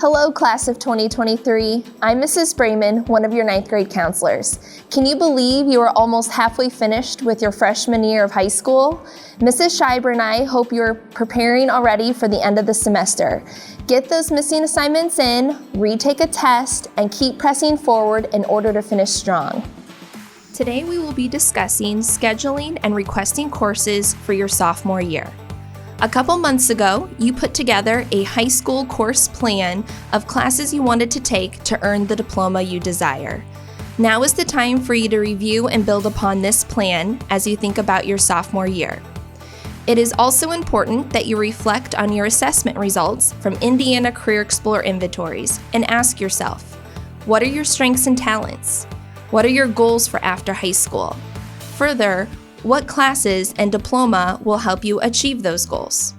Hello, class of 2023. I'm Mrs. Brayman, one of your 9th grade counselors. Can you believe you are almost halfway finished with your freshman year of high school? Mrs. Schreiber and I hope you're preparing already for the end of the semester. Get those missing assignments in, retake a test, and keep pressing forward in order to finish strong. Today we will be discussing scheduling and requesting courses for your sophomore year. A couple months ago, you put together a high school course plan of classes you wanted to take to earn the diploma you desire. Now is the time for you to review and build upon this plan as you think about your sophomore year. It is also important that you reflect on your assessment results from Indiana Career Explorer inventories and ask yourself, what are your strengths and talents? What are your goals for after high school? Further, what classes and diploma will help you achieve those goals?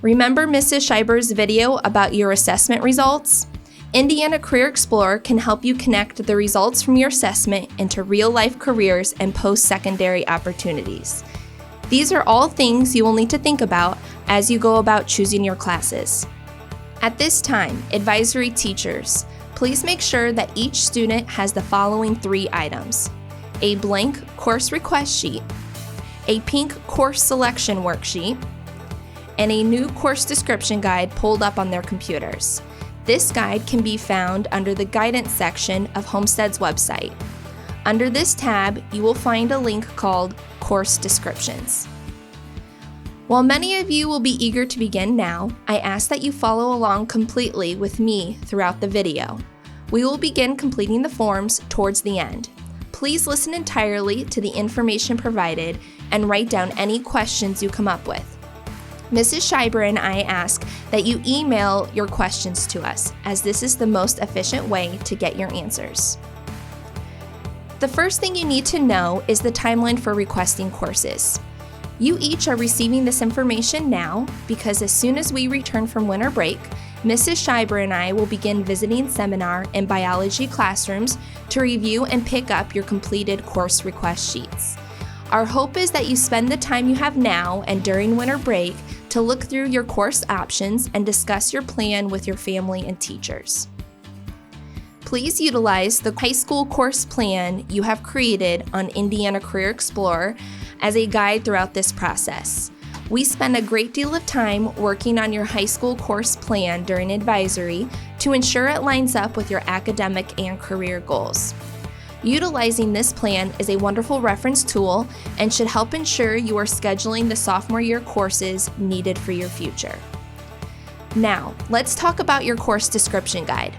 Remember Mrs. Schreiber's video about your assessment results? Indiana Career Explorer can help you connect the results from your assessment into real-life careers and post-secondary opportunities. These are all things you will need to think about as you go about choosing your classes. At this time, advisory teachers, please make sure that each student has the following 3 items: a blank course request sheet, a pink course selection worksheet, and a new course description guide pulled up on their computers. This guide can be found under the guidance section of Homestead's website. Under this tab, you will find a link called Course Descriptions. While many of you will be eager to begin now, I ask that you follow along completely with me throughout the video. We will begin completing the forms towards the end. Please listen entirely to the information provided and write down any questions you come up with. Mrs. Schreiber and I ask that you email your questions to us, as this is the most efficient way to get your answers. The first thing you need to know is the timeline for requesting courses. You each are receiving this information now because as soon as we return from winter break, Mrs. Schreiber and I will begin visiting seminar and biology classrooms to review and pick up your completed course request sheets. Our hope is that you spend the time you have now and during winter break to look through your course options and discuss your plan with your family and teachers. Please utilize the high school course plan you have created on Indiana Career Explorer as a guide throughout this process. We spend a great deal of time working on your high school course plan during advisory to ensure it lines up with your academic and career goals. Utilizing this plan is a wonderful reference tool and should help ensure you are scheduling the sophomore year courses needed for your future. Now, let's talk about your course description guide.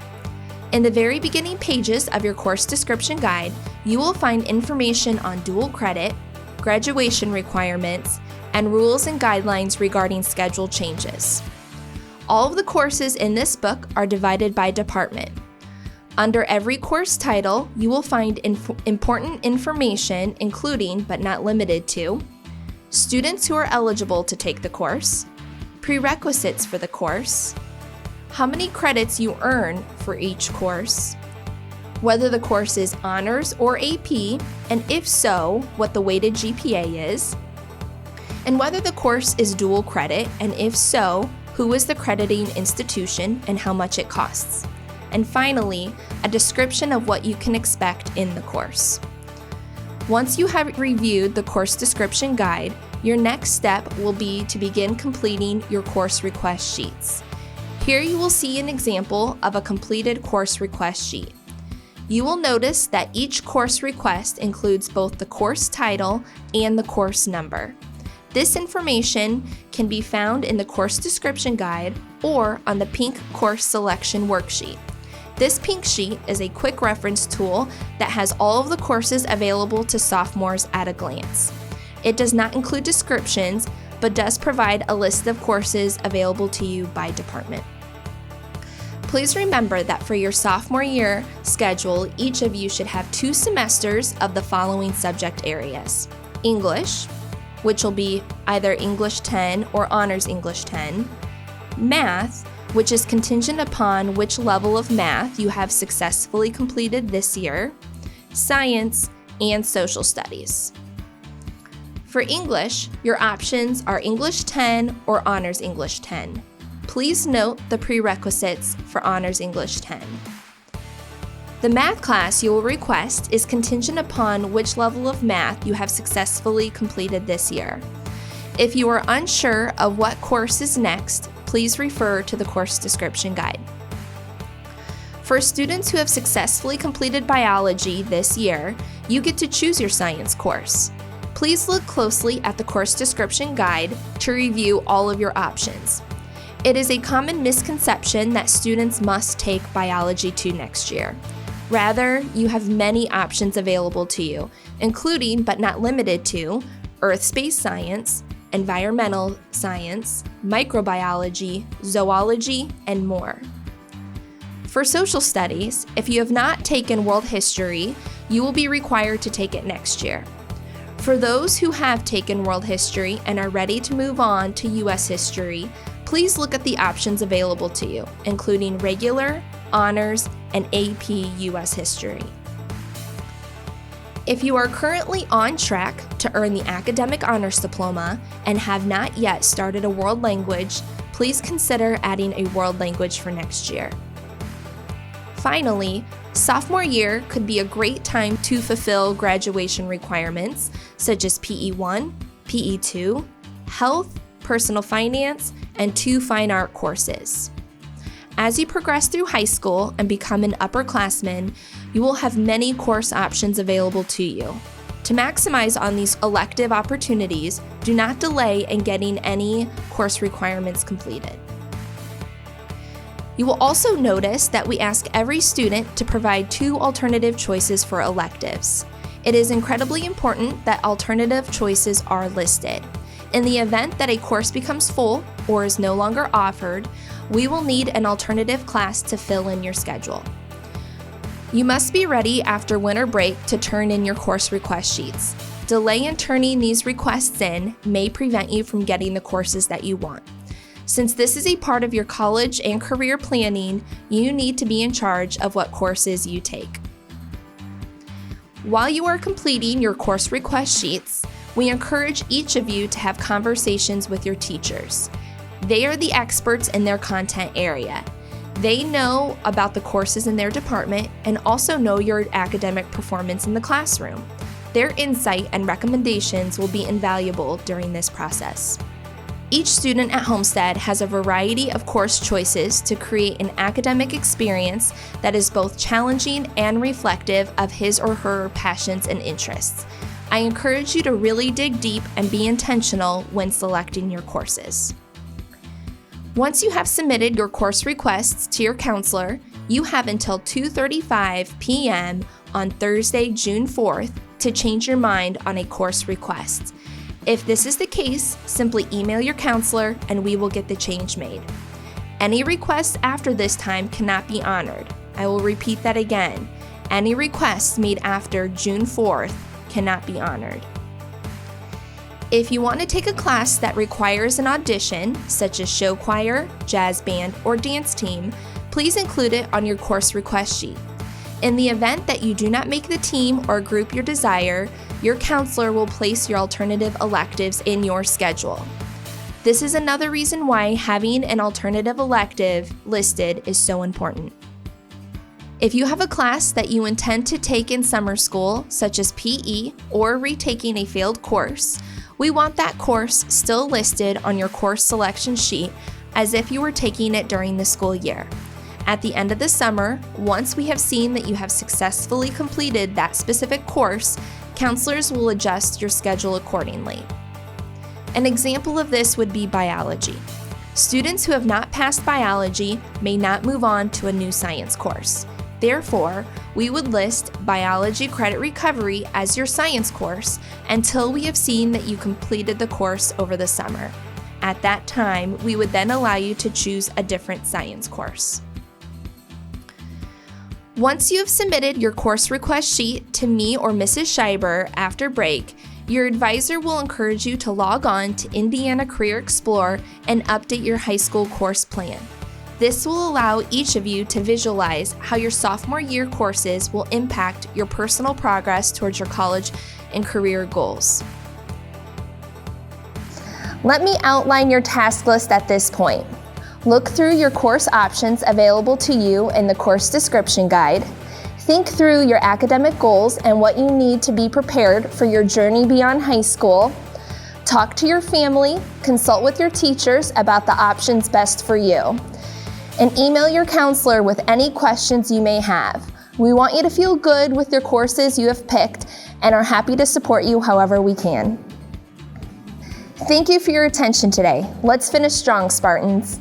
In the very beginning pages of your course description guide, you will find information on dual credit, graduation requirements, and rules and guidelines regarding schedule changes. All of the courses in this book are divided by department. Under every course title, you will find important information including, but not limited to, students who are eligible to take the course, prerequisites for the course, how many credits you earn for each course, whether the course is honors or AP, and if so, what the weighted GPA is, and whether the course is dual credit, and if so, who is the crediting institution and how much it costs. And finally, a description of what you can expect in the course. Once you have reviewed the course description guide, your next step will be to begin completing your course request sheets. Here you will see an example of a completed course request sheet. You will notice that each course request includes both the course title and the course number. This information can be found in the course description guide or on the pink course selection worksheet. This pink sheet is a quick reference tool that has all of the courses available to sophomores at a glance. It does not include descriptions, but does provide a list of courses available to you by department. Please remember that for your sophomore year schedule, each of you should have 2 semesters of the following subject areas: English, which will be either English 10 or Honors English 10, Math, which is contingent upon which level of math you have successfully completed this year, Science, and Social Studies. For English, your options are English 10 or Honors English 10. Please note the prerequisites for Honors English 10. The math class you will request is contingent upon which level of math you have successfully completed this year. If you are unsure of what course is next, please refer to the course description guide. For students who have successfully completed biology this year, you get to choose your science course. Please look closely at the course description guide to review all of your options. It is a common misconception that students must take Biology 2 next year. Rather, you have many options available to you, including but not limited to Earth-Space Science, Environmental Science, Microbiology, Zoology, and more. For Social Studies, if you have not taken World History, you will be required to take it next year. For those who have taken World History and are ready to move on to U.S. History, please look at the options available to you, including Regular, Honors, and AP U.S. History. If you are currently on track to earn the Academic Honors Diploma and have not yet started a world language, please consider adding a world language for next year. Finally, sophomore year could be a great time to fulfill graduation requirements such as PE1, PE2, Health, Personal Finance, and 2 fine art courses. As you progress through high school and become an upperclassman, you will have many course options available to you. To maximize on these elective opportunities, do not delay in getting any course requirements completed. You will also notice that we ask every student to provide 2 alternative choices for electives. It is incredibly important that alternative choices are listed. In the event that a course becomes full or is no longer offered, we will need an alternative class to fill in your schedule. You must be ready after winter break to turn in your course request sheets. Delay in turning these requests in may prevent you from getting the courses that you want. Since this is a part of your college and career planning, you need to be in charge of what courses you take. While you are completing your course request sheets, we encourage each of you to have conversations with your teachers. They are the experts in their content area. They know about the courses in their department and also know your academic performance in the classroom. Their insight and recommendations will be invaluable during this process. Each student at Homestead has a variety of course choices to create an academic experience that is both challenging and reflective of his or her passions and interests. I encourage you to really dig deep and be intentional when selecting your courses. Once you have submitted your course requests to your counselor, you have until 2:35 p.m. on Thursday, June 4th to change your mind on a course request. If this is the case, simply email your counselor and we will get the change made. Any requests after this time cannot be honored. I will repeat that again. Any requests made after June 4th cannot be honored. If you want to take a class that requires an audition, such as show choir, jazz band, or dance team, please include it on your course request sheet. In the event that you do not make the team or group you desire, your counselor will place your alternative electives in your schedule. This is another reason why having an alternative elective listed is so important. If you have a class that you intend to take in summer school, such as PE or retaking a failed course, we want that course still listed on your course selection sheet as if you were taking it during the school year. At the end of the summer, once we have seen that you have successfully completed that specific course, counselors will adjust your schedule accordingly. An example of this would be biology. Students who have not passed biology may not move on to a new science course. Therefore, we would list Biology Credit Recovery as your science course until we have seen that you completed the course over the summer. At that time, we would then allow you to choose a different science course. Once you have submitted your course request sheet to me or Mrs. Scheiber after break, your advisor will encourage you to log on to Indiana Career Explorer and update your high school course plan. This will allow each of you to visualize how your sophomore year courses will impact your personal progress towards your college and career goals. Let me outline your task list at this point. Look through your course options available to you in the course description guide. Think through your academic goals and what you need to be prepared for your journey beyond high school. Talk to your family, consult with your teachers about the options best for you, and email your counselor with any questions you may have. We want you to feel good with your courses you have picked and are happy to support you however we can. Thank you for your attention today. Let's finish strong, Spartans.